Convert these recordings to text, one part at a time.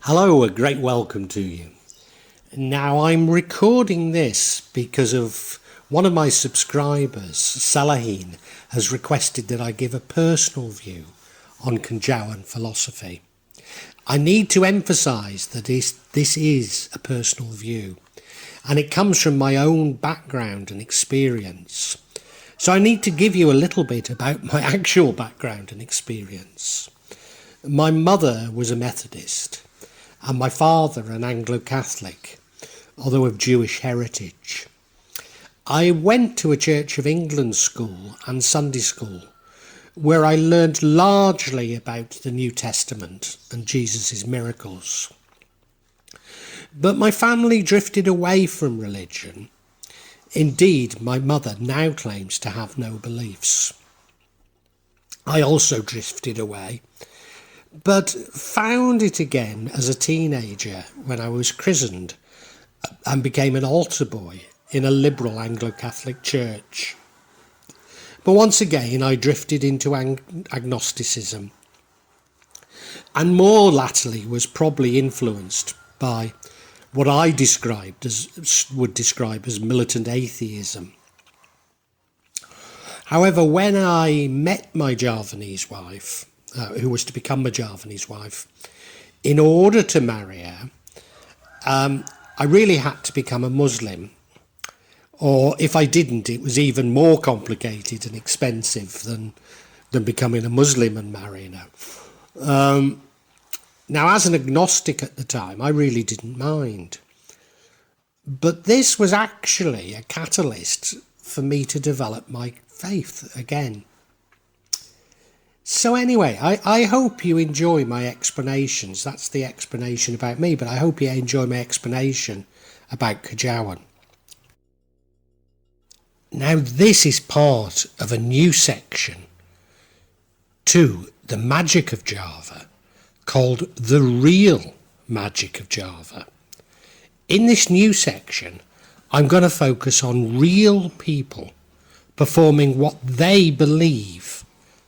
Hello, a great welcome to you. Now, I'm recording this because of one of my subscribers, Salahin, has requested that I give a personal view on Kejawen philosophy. I need to emphasise that this is a personal view, and it comes from my own background and experience. So I need to give you a little bit about my actual background and experience. My mother was a Methodist, and my father an Anglo-Catholic, although of Jewish heritage. I went to a Church of England school and Sunday school, where I learned largely about the New Testament and Jesus' miracles. But my family drifted away from religion. Indeed, my mother now claims to have no beliefs. I also drifted away, but found it again as a teenager when I was christened and became an altar boy in a liberal Anglo-Catholic church. But once again I drifted into agnosticism, and more latterly was probably influenced by what I would describe as militant atheism. However, when I met my Javanese wife, who was to become my Javanese wife, in order to marry her, I really had to become a Muslim. Or if I didn't, it was even more complicated and expensive than becoming a Muslim and marrying her. Now, as an agnostic at the time, I really didn't mind. But this was actually a catalyst for me to develop my faith again. So anyway, I hope you enjoy my explanations. That's the explanation about me, but I hope you enjoy my explanation about Kejawen. Now, this is part of a new section to the magic of Java called The Real Magic of Java. In this new section, I'm going to focus on real people performing what they believe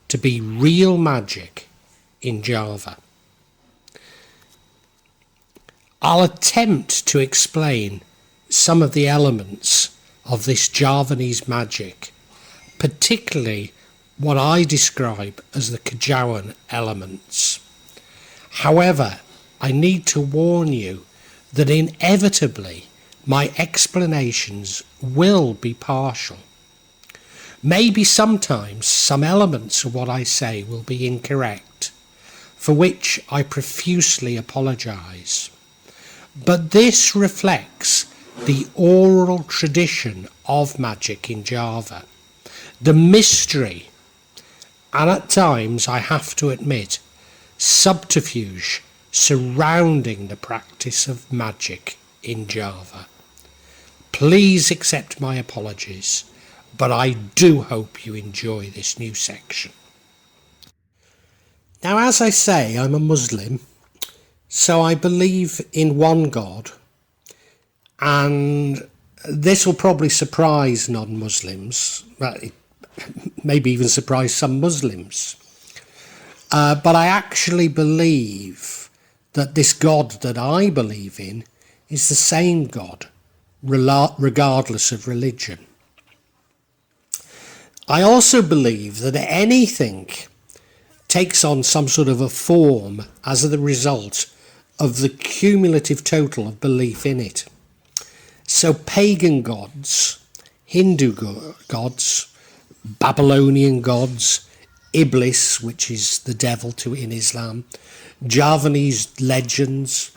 to be real magic in Java. I'll attempt to explain some of the elements of this Javanese magic, particularly what I describe as the Kejawen elements. However, I need to warn you that inevitably my explanations will be partial. Maybe sometimes some elements of what I say will be incorrect, for which I profusely apologise. But this reflects the oral tradition of magic in Java, the mystery, and at times, I have to admit, subterfuge surrounding the practice of magic in Java. Please accept my apologies, but I do hope you enjoy this new section. Now, as I say, I'm a Muslim, so I believe in one God, and this will probably surprise non-Muslims, maybe even surprise some Muslims. But I actually believe that this God that I believe in is the same God, regardless of religion. I also believe that anything takes on some sort of a form as the result of the cumulative total of belief in it. So pagan gods, Hindu gods, Babylonian gods, Iblis, which is the devil in Islam, Javanese legends,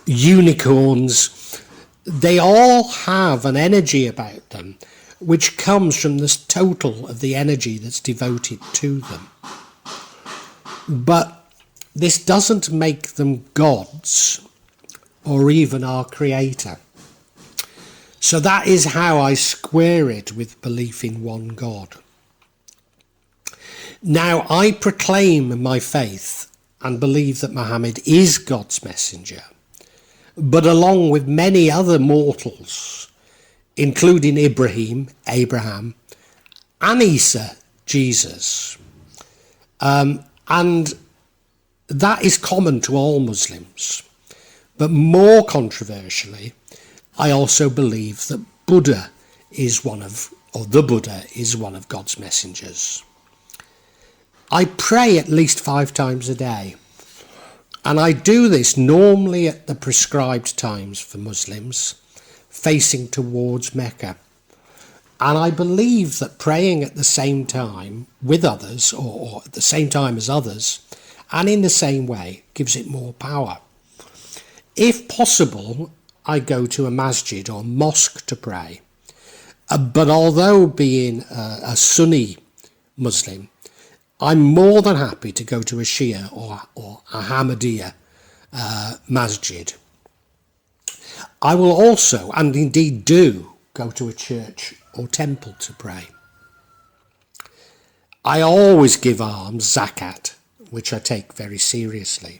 unicorns, they all have an energy about them which comes from this total of the energy that's devoted to them. But this doesn't make them gods or even our creator. So that is how I square it with belief in one God. Now, I proclaim my faith and believe that Muhammad is God's messenger, but along with many other mortals, including Abraham, and Isa, Jesus. And that is common to all Muslims. But more controversially, I also believe that Buddha is one of, or the Buddha is one of God's messengers. I pray at least 5 times a day, and I do this normally at the prescribed times for Muslims, facing towards Mecca. And I believe that praying at the same time with others, or at the same time as others, and in the same way, gives it more power. If possible, I go to a masjid or mosque to pray. But although being a Sunni Muslim, I'm more than happy to go to a Shia or a Ahmadiyya masjid. I will also, and indeed do, go to a church or temple to pray. I always give alms, zakat, which I take very seriously.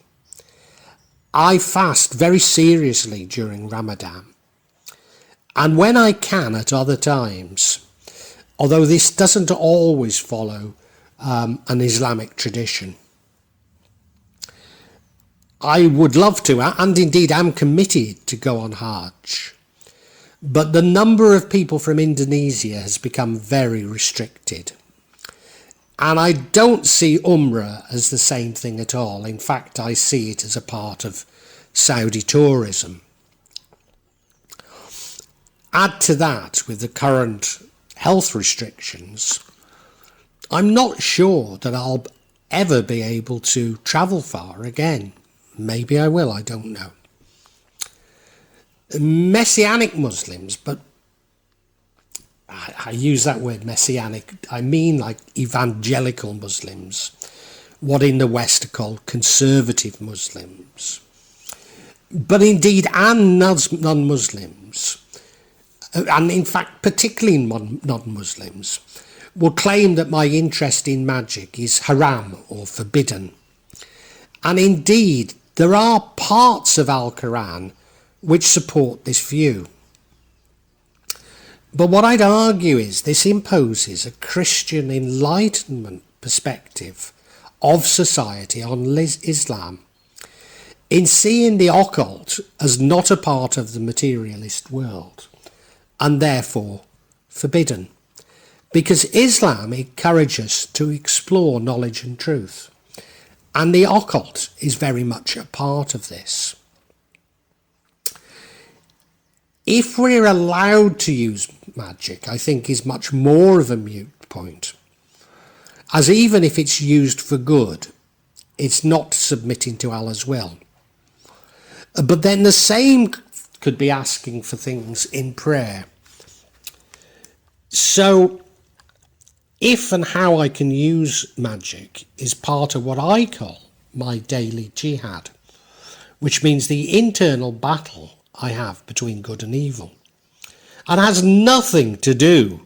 I fast very seriously during Ramadan. And when I can at other times, although this doesn't always follow an Islamic tradition, I would love to, and indeed am committed to go on Hajj. But the number of people from Indonesia has become very restricted. And I don't see Umrah as the same thing at all. In fact, I see it as a part of Saudi tourism. Add to that, with the current health restrictions, I'm not sure that I'll ever be able to travel far again. Maybe I will, I don't know. Messianic Muslims, but I use that word messianic, I mean like evangelical Muslims, what in the West are called conservative Muslims. But indeed, and non-Muslims, and in fact particularly non-Muslims, will claim that my interest in magic is haram or forbidden. And indeed, there are parts of Al-Quran which support this view. But what I'd argue is this imposes a Christian Enlightenment perspective of society on Islam, in seeing the occult as not a part of the materialist world, and therefore forbidden. Because Islam encourages us to explore knowledge and truth, and the occult is very much a part of this. If we're allowed to use magic, I think is much more of a moot point, as even if it's used for good, it's not submitting to Allah's will. But then the same could be asking for things in prayer. So if and how I can use magic is part of what I call my daily jihad, which means the internal battle I have between good and evil, and has nothing to do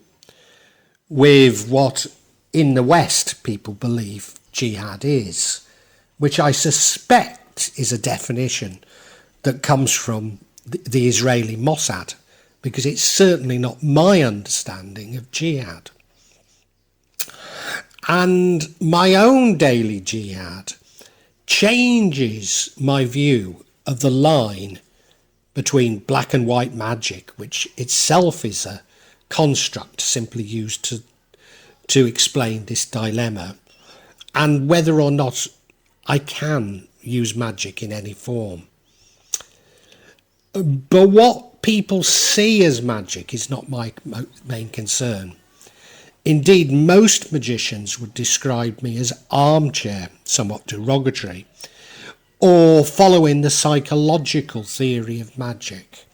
with what in the West people believe jihad is, which I suspect is a definition that comes from the Israeli Mossad, because it's certainly not my understanding of jihad. And my own daily jihad changes my view of the line between black and white magic, which itself is a construct simply used to explain this dilemma, and whether or not I can use magic in any form. But what people see as magic is not my main concern. Indeed, most magicians would describe me as armchair, somewhat derogatory, or following the psychological theory of magic.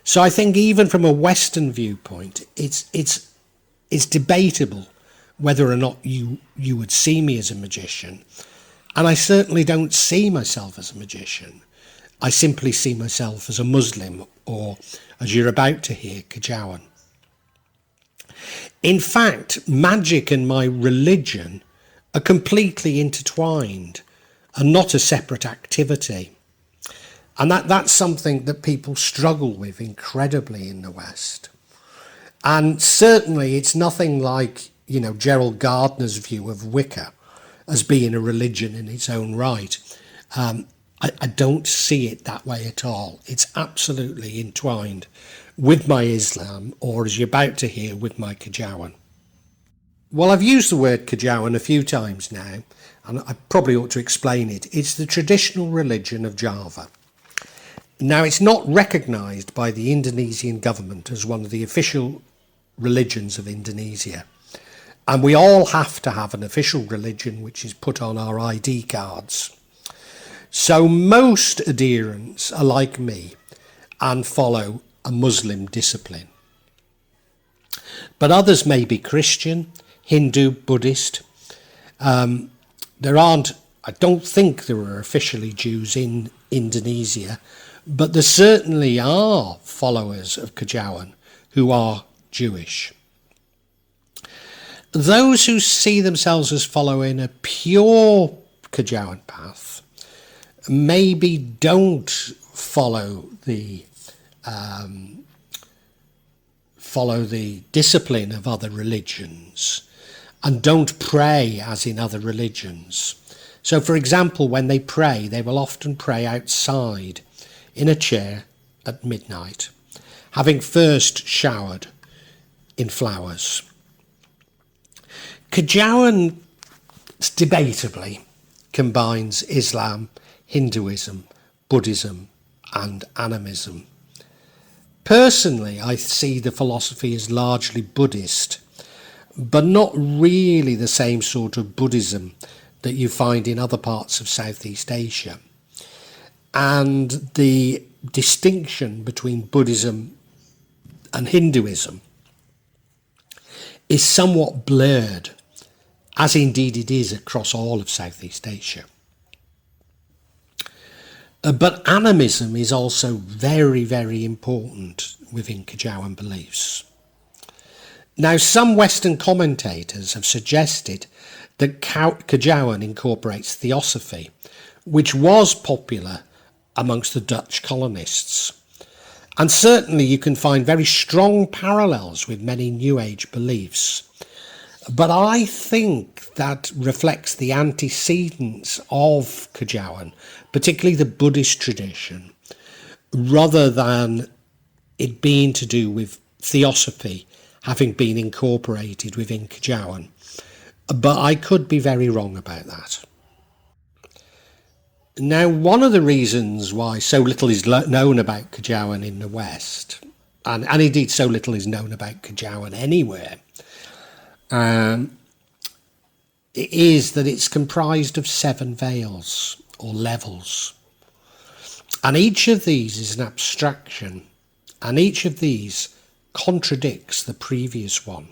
So I think even from a Western viewpoint, it's debatable whether or not you would see me as a magician. And I certainly don't see myself as a magician. I simply see myself as a Muslim, or, as you're about to hear, Kejawen. In fact, magic and my religion are completely intertwined and not a separate activity. And that's something that people struggle with incredibly in the West. And certainly it's nothing like, Gerald Gardner's view of Wicca as being a religion in its own right. I don't see it that way at all. It's absolutely entwined with my Islam, or as you're about to hear, with my Kejawen. Well, I've used the word Kejawen a few times now, and I probably ought to explain it. It's the traditional religion of Java. Now, it's not recognised by the Indonesian government as one of the official religions of Indonesia. And we all have to have an official religion which is put on our ID cards. So most adherents are like me and follow a Muslim discipline. But others may be Christian, Hindu, Buddhist. I don't think there are officially Jews in Indonesia, but there certainly are followers of Kejawen who are Jewish. Those who see themselves as following a pure Kejawen path maybe don't follow the discipline of other religions and don't pray as in other religions. So, for example, when they pray, they will often pray outside in a chair at midnight, having first showered in flowers. Kejawen debatably combines Islam, Hinduism, Buddhism and animism. Personally, I see the philosophy as largely Buddhist, but not really the same sort of Buddhism that you find in other parts of Southeast Asia. And the distinction between Buddhism and Hinduism is somewhat blurred, as indeed it is across all of Southeast Asia. But animism is also very, very important within Kejawen beliefs. Now, some Western commentators have suggested that Kejawen incorporates theosophy, which was popular amongst the Dutch colonists. And certainly you can find very strong parallels with many New Age beliefs. But I think that reflects the antecedents of Kejawen, particularly the Buddhist tradition, rather than it being to do with theosophy having been incorporated within Kejawen. But I could be very wrong about that. Now, one of the reasons why so little is known about Kejawen in the West, and indeed so little is known about Kejawen anywhere, is that it's comprised of 7 veils or levels. And each of these is an abstraction, and each of these contradicts the previous one.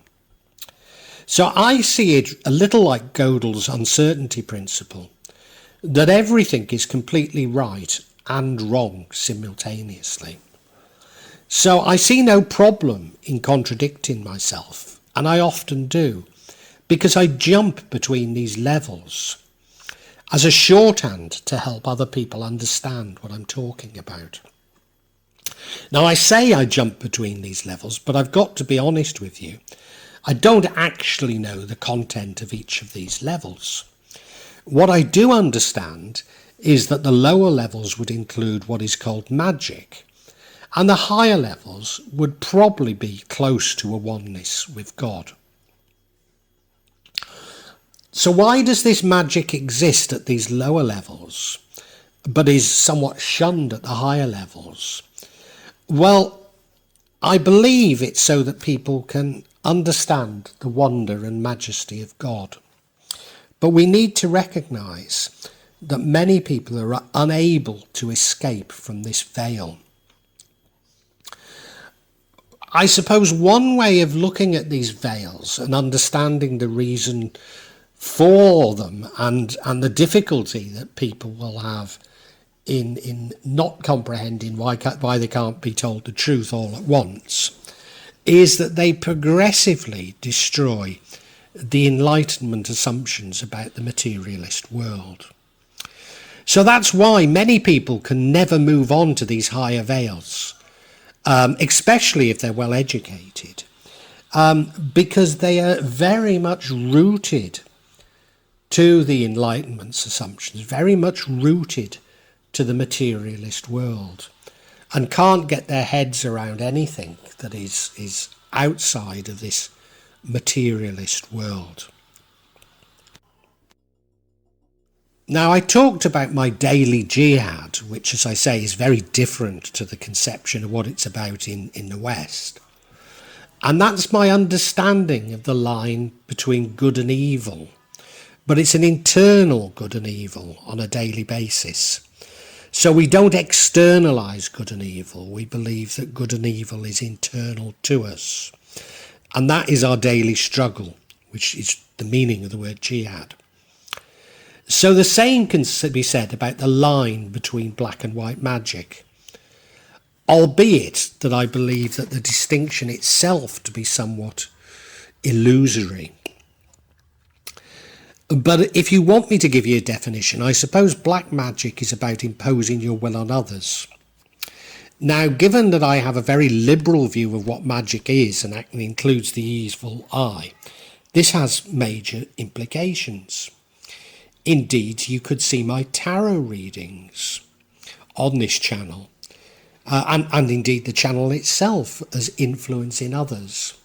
So I see it a little like Gödel's uncertainty principle, that everything is completely right and wrong simultaneously. So I see no problem in contradicting myself, and I often do, because I jump between these levels as a shorthand to help other people understand what I'm talking about. Now, I say I jump between these levels, but I've got to be honest with you. I don't actually know the content of each of these levels. What I do understand is that the lower levels would include what is called magic, and the higher levels would probably be close to a oneness with God. So why does this magic exist at these lower levels, but is somewhat shunned at the higher levels? Well, I believe it's so that people can understand the wonder and majesty of God. But we need to recognise that many people are unable to escape from this veil. I suppose one way of looking at these veils and understanding the reason for them and the difficulty that people will have in not comprehending why they can't be told the truth all at once is that they progressively destroy the Enlightenment assumptions about the materialist world. So that's why many people can never move on to these higher veils, especially if they're well educated, because they are very much rooted to the Enlightenment's assumptions, very much rooted to the materialist world and can't get their heads around anything that is outside of this materialist world. Now, I talked about my daily jihad, which, as I say, is very different to the conception of what it's about in the West. And that's my understanding of the line between good and evil. But it's an internal good and evil on a daily basis. So we don't externalise good and evil. We believe that good and evil is internal to us. And that is our daily struggle, which is the meaning of the word jihad. So the same can be said about the line between black and white magic, albeit that I believe that the distinction itself to be somewhat illusory. But if you want me to give you a definition, I suppose black magic is about imposing your will on others. Now, given that I have a very liberal view of what magic is and actually includes the evil eye, this has major implications. Indeed, you could see my tarot readings on this channel, and indeed the channel itself as influencing others.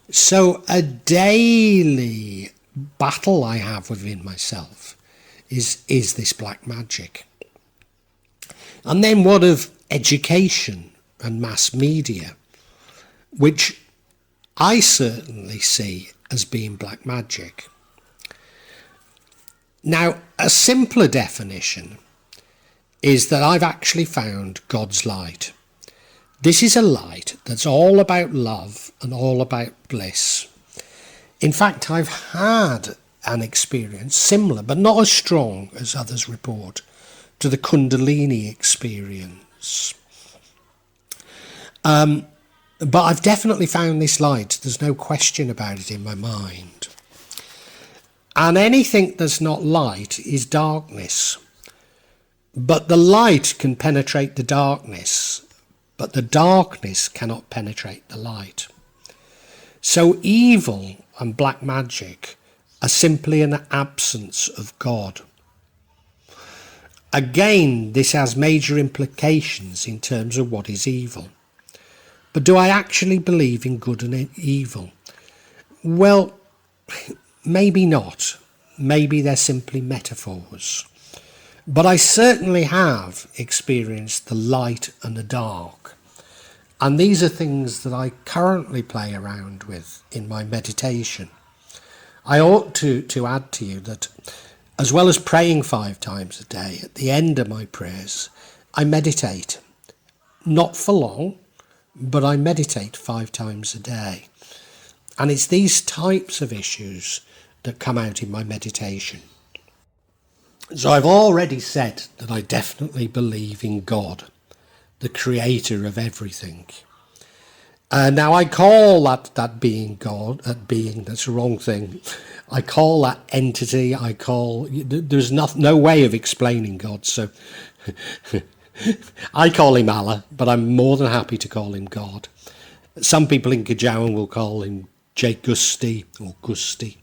So a daily battle I have within myself is this black magic. And then what of education and mass media, which I certainly see as being black magic. Now, a simpler definition is that I've actually found God's light. This is a light that's all about love and all about bliss. In fact, I've had an experience similar, but not as strong as others report, to the Kundalini experience. But I've definitely found this light. There's no question about it in my mind. And anything that's not light is darkness. But the light can penetrate the darkness, but the darkness cannot penetrate the light. So evil and black magic are simply an absence of God. Again, this has major implications in terms of what is evil. But do I actually believe in good and evil? Well, maybe not. Maybe they're simply metaphors. But I certainly have experienced the light and the dark. And these are things that I currently play around with in my meditation. I ought to add to you that as well as praying 5 times a day, at the end of my prayers, I meditate. Not for long, but I meditate 5 times a day. And it's these types of issues that come out in my meditation. So I've already said that I definitely believe in God, the creator of everything. Now I call that being God, that being, that's the wrong thing. I call that entity, there's no way of explaining God, so I call him Allah, but I'm more than happy to call him God. Some people in Kejawen will call him J. Gusti or Gusti.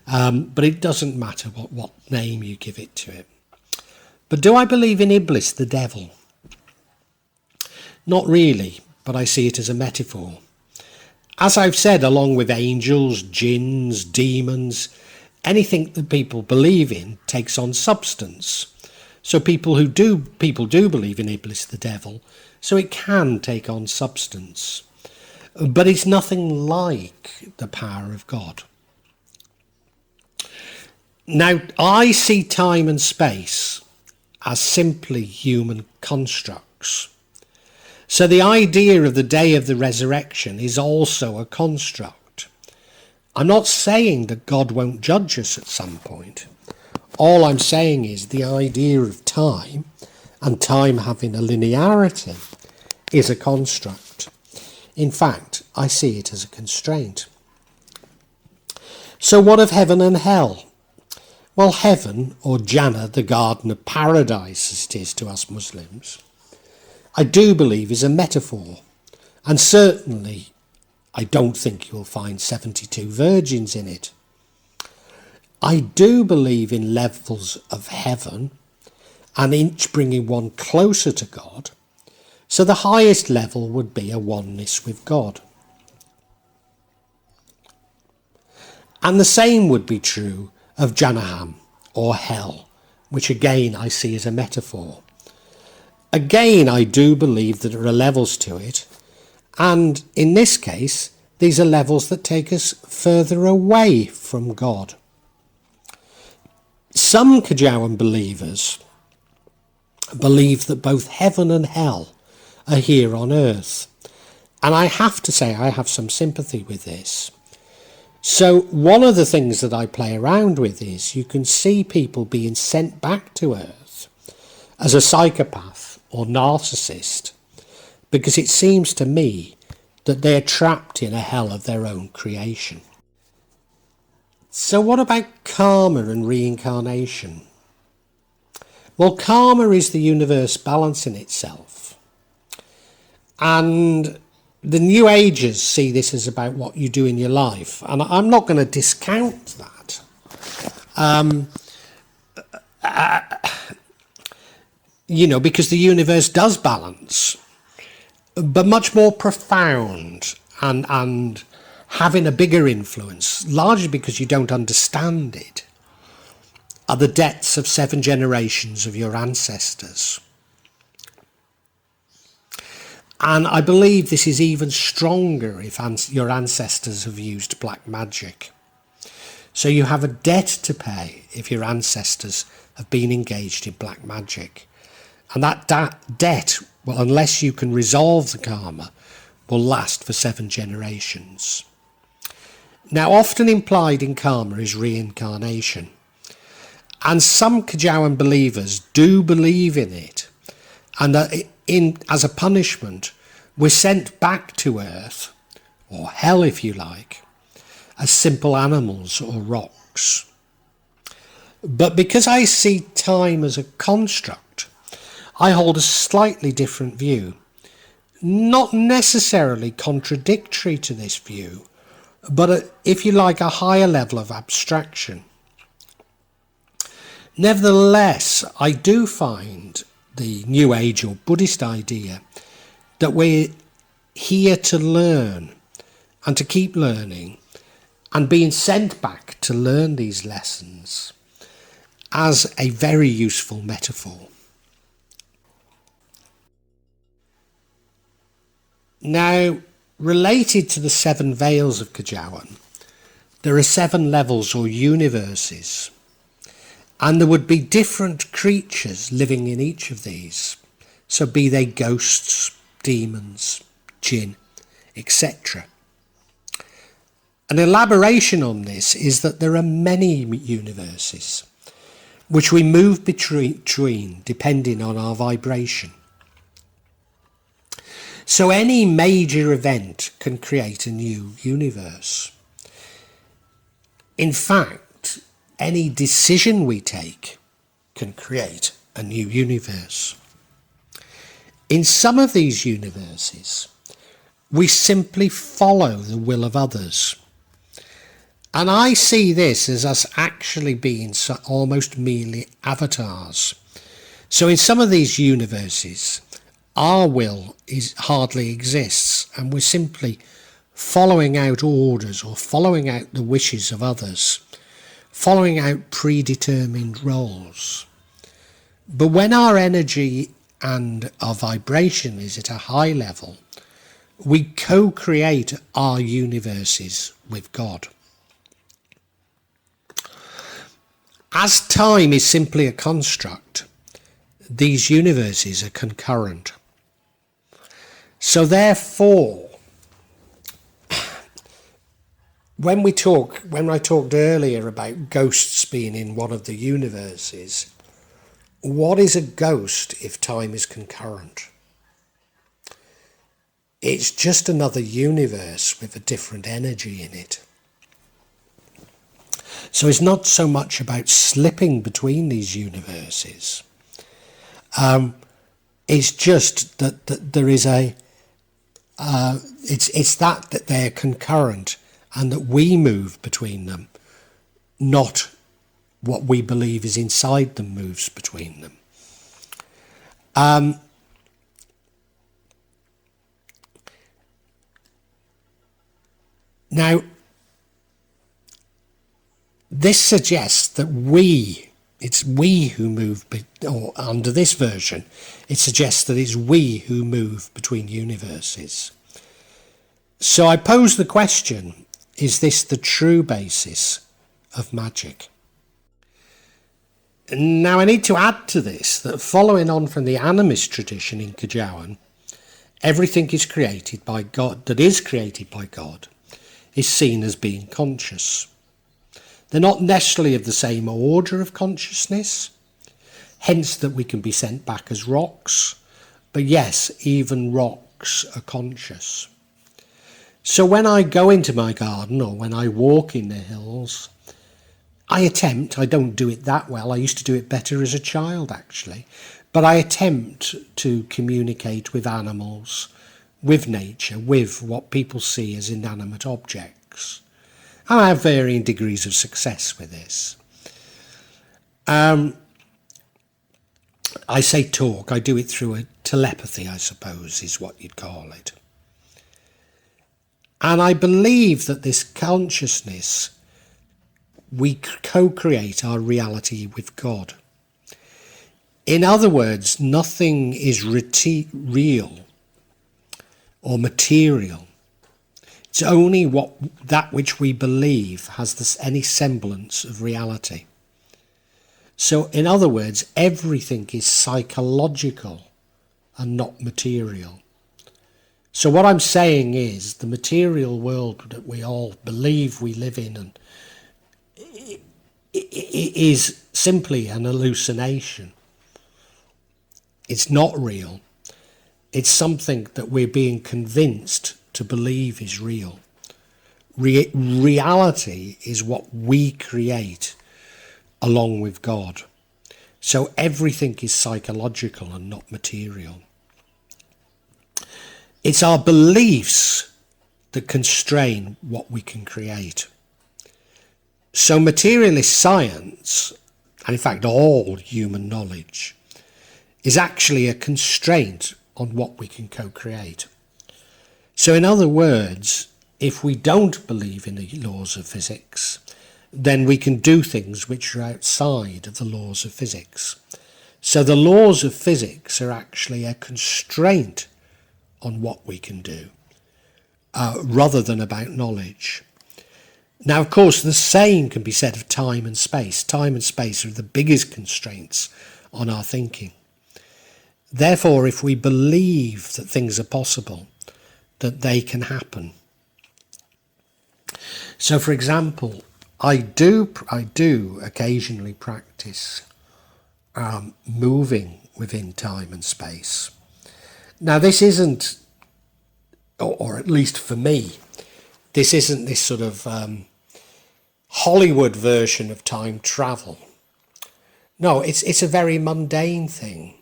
But it doesn't matter what name you give it to it. But do I believe in Iblis, the devil? Not really, but I see it as a metaphor. As I've said, along with angels, jinns, demons, anything that people believe in takes on substance. So people do believe in Iblis, the devil, so it can take on substance. But it's nothing like the power of God. Now, I see time and space as simply human constructs. So the idea of the day of the resurrection is also a construct. I'm not saying that God won't judge us at some point. All I'm saying is the idea of time, and time having a linearity, is a construct. In fact, I see it as a constraint. So what of heaven and hell? Well, heaven, or Jannah, the garden of paradise as it is to us Muslims, I do believe is a metaphor. And certainly, I don't think you'll find 72 virgins in it. I do believe in levels of heaven, and each bringing one closer to God. So the highest level would be a oneness with God. And the same would be true of Janaham, or hell, which again I see as a metaphor. Again, I do believe that there are levels to it, and in this case, these are levels that take us further away from God. Some Kejawen believers believe that both heaven and hell are here on earth, and I have to say I have some sympathy with this. So one of the things that I play around with is you can see people being sent back to earth as a psychopath or narcissist, because it seems to me that they're trapped in a hell of their own creation. So what about karma and reincarnation? Well, karma is the universe balancing itself. And the New Agers see this as about what you do in your life. And I'm not going to discount that. Because the universe does balance, but much more profound and having a bigger influence, largely because you don't understand it, are the debts of 7 generations of your ancestors. And I believe this is even stronger if your ancestors have used black magic. So you have a debt to pay if your ancestors have been engaged in black magic. And that debt, well, unless you can resolve the karma, will last for 7 generations. Now, often implied in karma is reincarnation. And some Kejawen believers do believe in it. And as a punishment, we're sent back to earth, or hell if you like, as simple animals or rocks. But because I see time as a construct, I hold a slightly different view, not necessarily contradictory to this view, but if you like, a higher level of abstraction. Nevertheless, I do find the New Age or Buddhist idea that we're here to learn and to keep learning and being sent back to learn these lessons as a very useful metaphor. Now, related to the 7 veils of Kejawen, there are 7 levels or universes, and there would be different creatures living in each of these. So be they ghosts, demons, jinn, etc. An elaboration on this is that there are many universes which we move between depending on our vibration. So any major event can create a new universe. In fact, any decision we take can create a new universe. In some of these universes, we simply follow the will of others. And I see this as us actually being almost merely avatars. So in some of these universes, our will hardly exists, and we're simply following out orders or following out the wishes of others, following out predetermined roles. But when our energy and our vibration is at a high level, we co-create our universes with God. As time is simply a construct, these universes are concurrent. So therefore, when I talked earlier about ghosts being in one of the universes, what is a ghost if time is concurrent? It's just another universe with a different energy in it. So it's not so much about slipping between these universes. It's just that there is it's that they're concurrent and that we move between them, not what we believe is inside them moves between them. Now, this suggests that it's we who move, or under this version, it suggests that it's we who move between universes. So I pose the question, is this the true basis of magic? Now I need to add to this that following on from the animist tradition in Kejawen, everything is created by God, that is created by God, is seen as being conscious. They're not necessarily of the same order of consciousness, hence that we can be sent back as rocks, but yes, even rocks are conscious. So when I go into my garden or when I walk in the hills, I don't do it that well, I used to do it better as a child actually, but I attempt to communicate with animals, with nature, with what people see as inanimate objects. And I have varying degrees of success with this. I say talk, I do it through a telepathy, I suppose, is what you'd call it. And I believe that this consciousness, we co-create our reality with God. In other words, nothing is real or material. It's only that which we believe has any semblance of reality. So in other words, everything is psychological and not material. So what I'm saying is the material world that we all believe we live in and is simply an hallucination. It's not real. It's something that we're being convinced to believe is real. Reality is what we create along with God. So everything is psychological and not material. It's our beliefs that constrain what we can create. So materialist science, and in fact all human knowledge, is actually a constraint on what we can co-create. So in other words, if we don't believe in the laws of physics, then we can do things which are outside of the laws of physics. So the laws of physics are actually a constraint on what we can do, rather than about knowledge. Now, of course, the same can be said of time and space. Time and space are the biggest constraints on our thinking. Therefore, if we believe that things are possible, that they can happen. So, for example, I do occasionally practice moving within time and space. Now, this isn't, or at least for me, this isn't this sort of Hollywood version of time travel. No, it's a very mundane thing,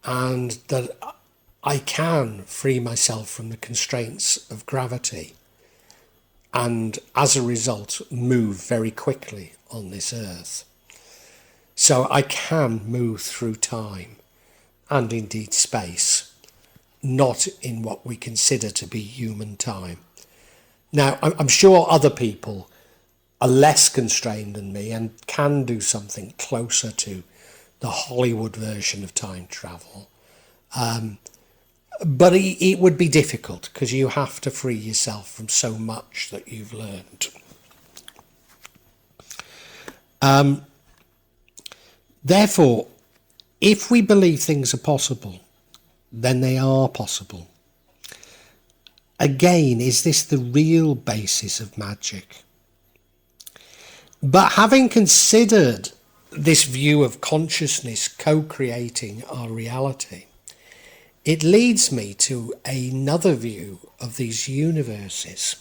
and that I can free myself from the constraints of gravity and as a result move very quickly on this earth. So I can move through time and indeed space, not in what we consider to be human time. Now, I'm sure other people are less constrained than me and can do something closer to the Hollywood version of time travel. But it would be difficult because you have to free yourself from so much that you've learned. Therefore, if we believe things are possible, then they are possible. Again, is this the real basis of magic? But having considered this view of consciousness co-creating our reality, it leads me to another view of these universes.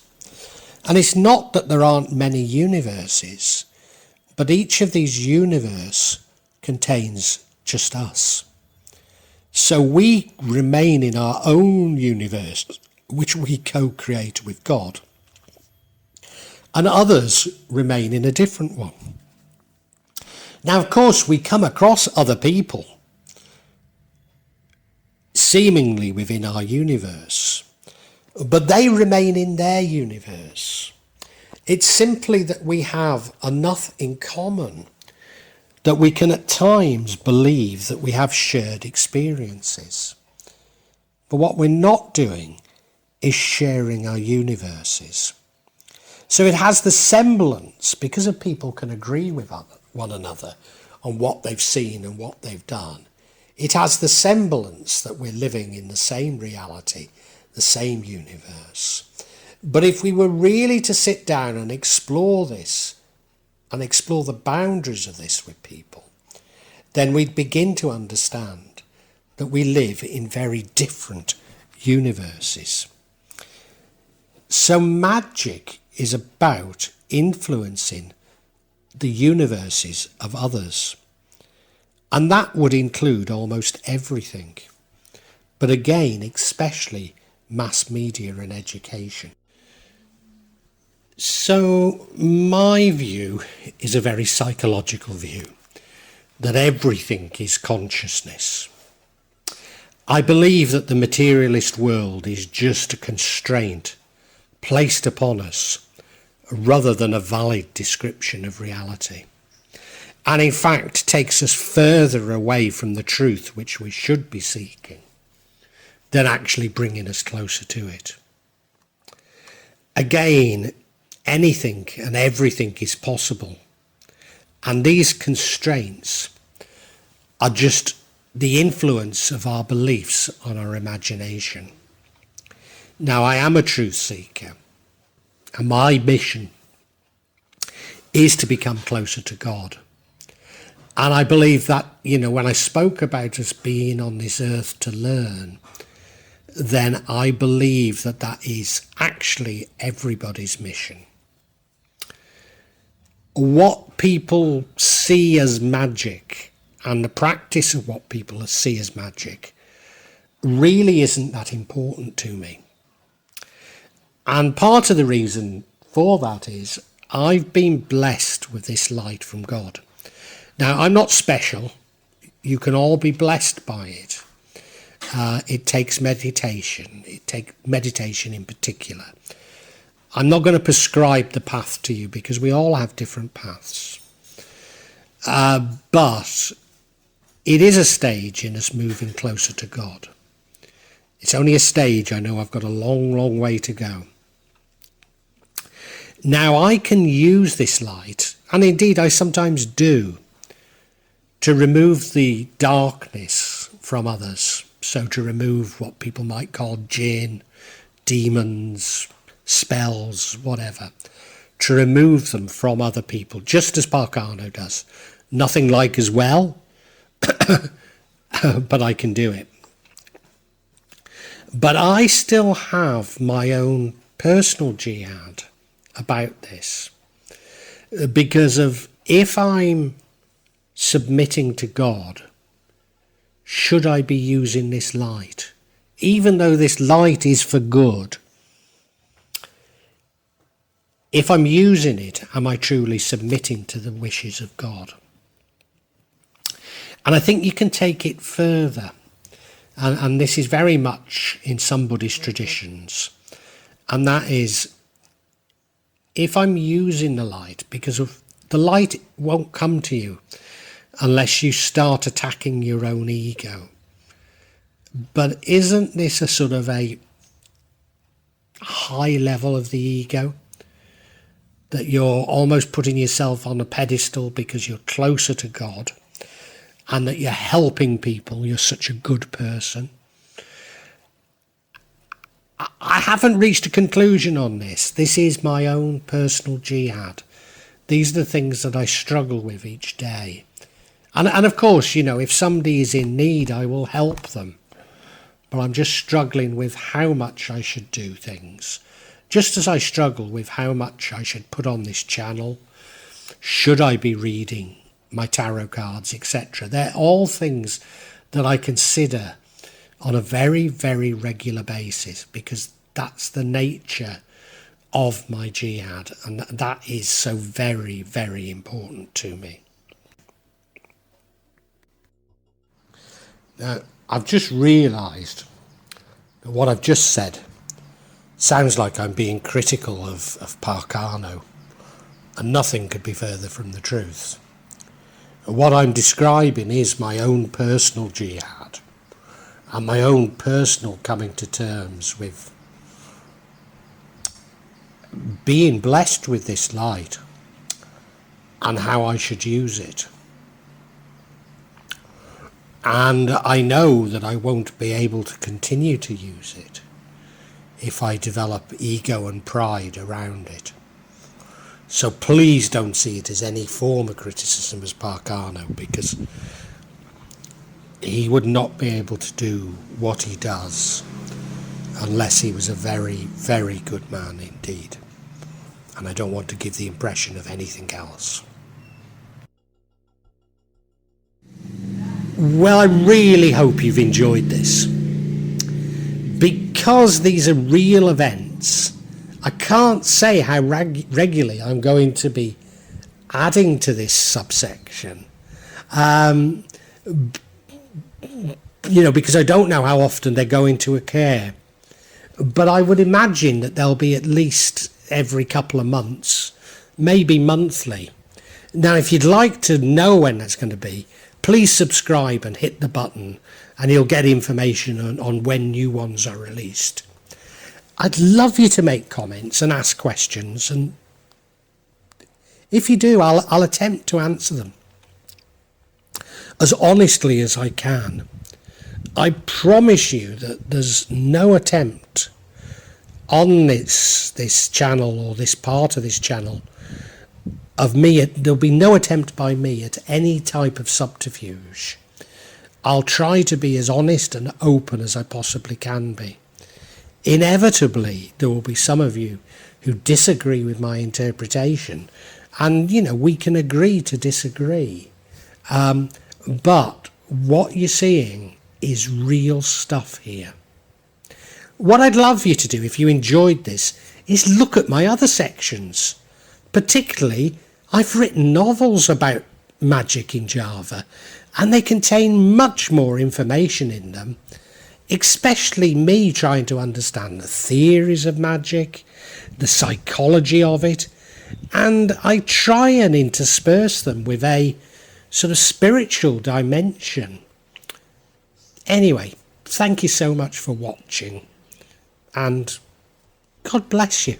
And it's not that there aren't many universes, but each of these universes contains just us. So we remain in our own universe, which we co-create with God, and others remain in a different one. Now, of course, we come across other people seemingly within our universe, but they remain in their universe. It's simply that we have enough in common that we can at times believe that we have shared experiences. But what we're not doing is sharing our universes. So it has the semblance, because of people can agree with one another on what they've seen and what they've done, it has the semblance that we're living in the same reality, the same universe. But if we were really to sit down and explore this, and explore the boundaries of this with people, then we'd begin to understand that we live in very different universes. So magic is about influencing the universes of others. And that would include almost everything. But again, especially mass media and education. So my view is a very psychological view, that everything is consciousness. I believe that the materialist world is just a constraint placed upon us rather than a valid description of reality, and in fact takes us further away from the truth which we should be seeking than actually bringing us closer to it. Again, anything and everything is possible, and these constraints are just the influence of our beliefs on our imagination. Now, I am a truth seeker, and my mission is to become closer to God. And I believe that, when I spoke about us being on this earth to learn, then I believe that that is actually everybody's mission. What people see as magic and the practice of what people see as magic really isn't that important to me. And part of the reason for that is I've been blessed with this light from God. Now, I'm not special. You can all be blessed by it. It takes meditation. It takes meditation in particular. I'm not going to prescribe the path to you because we all have different paths. But it is a stage in us moving closer to God. It's only a stage. I know I've got a long, long way to go. Now, I can use this light, and indeed I sometimes do, to remove the darkness from others. So to remove what people might call jinn, demons, spells, whatever. To remove them from other people, just as Parcano does. Nothing like as well, but I can do it. But I still have my own personal jihad about this, because of if I'm submitting to God, should I be using this light? Even though this light is for good, if I'm using it, am I truly submitting to the wishes of God? And I think you can take it further. And this is very much in some Buddhist traditions. And that is, if I'm using the light, because of the light won't come to you unless you start attacking your own ego. But isn't this a sort of a high level of the ego? That you're almost putting yourself on a pedestal because you're closer to God, and that you're helping people, you're such a good person. I haven't reached a conclusion on this. This is my own personal jihad. These are the things that I struggle with each day. And of course, if somebody is in need, I will help them. But I'm just struggling with how much I should do things. Just as I struggle with how much I should put on this channel. Should I be reading my tarot cards, etc.? They're all things that I consider on a very, very regular basis, because that's the nature of my jihad, and that is so very, very important to me. Now, I've just realised that what I've just said sounds like I'm being critical of Parcano, and nothing could be further from the truth. What I'm describing is my own personal jihad and my own personal coming to terms with being blessed with this light and how I should use it. And I know that I won't be able to continue to use it if I develop ego and pride around it. So please don't see it as any form of criticism as Parcano, because he would not be able to do what he does unless he was a very, very good man indeed. And I don't want to give the impression of anything else. Well, I really hope you've enjoyed this. Because these are real events, I can't say how regularly I'm going to be adding to this subsection. Because I don't know how often they're going to occur. But I would imagine that they'll be at least every couple of months, maybe monthly. Now, if you'd like to know when that's going to be, please subscribe and hit the button, and you'll get information on when new ones are released. I'd love you to make comments and ask questions, and if you do, I'll attempt to answer them as honestly as I can. I promise you that there's no attempt on this channel, or this part of this channel, of me. There'll be no attempt by me at any type of subterfuge. I'll try to be as honest and open as I possibly can be. Inevitably, there will be some of you who disagree with my interpretation, and we can agree to disagree. But what you're seeing is real stuff here. What I'd love you to do, if you enjoyed this, is look at my other sections. Particularly, I've written novels about magic in Java, and they contain much more information in them, especially me trying to understand the theories of magic, the psychology of it, and I try and intersperse them with a sort of spiritual dimension. Anyway, thank you so much for watching, and God bless you.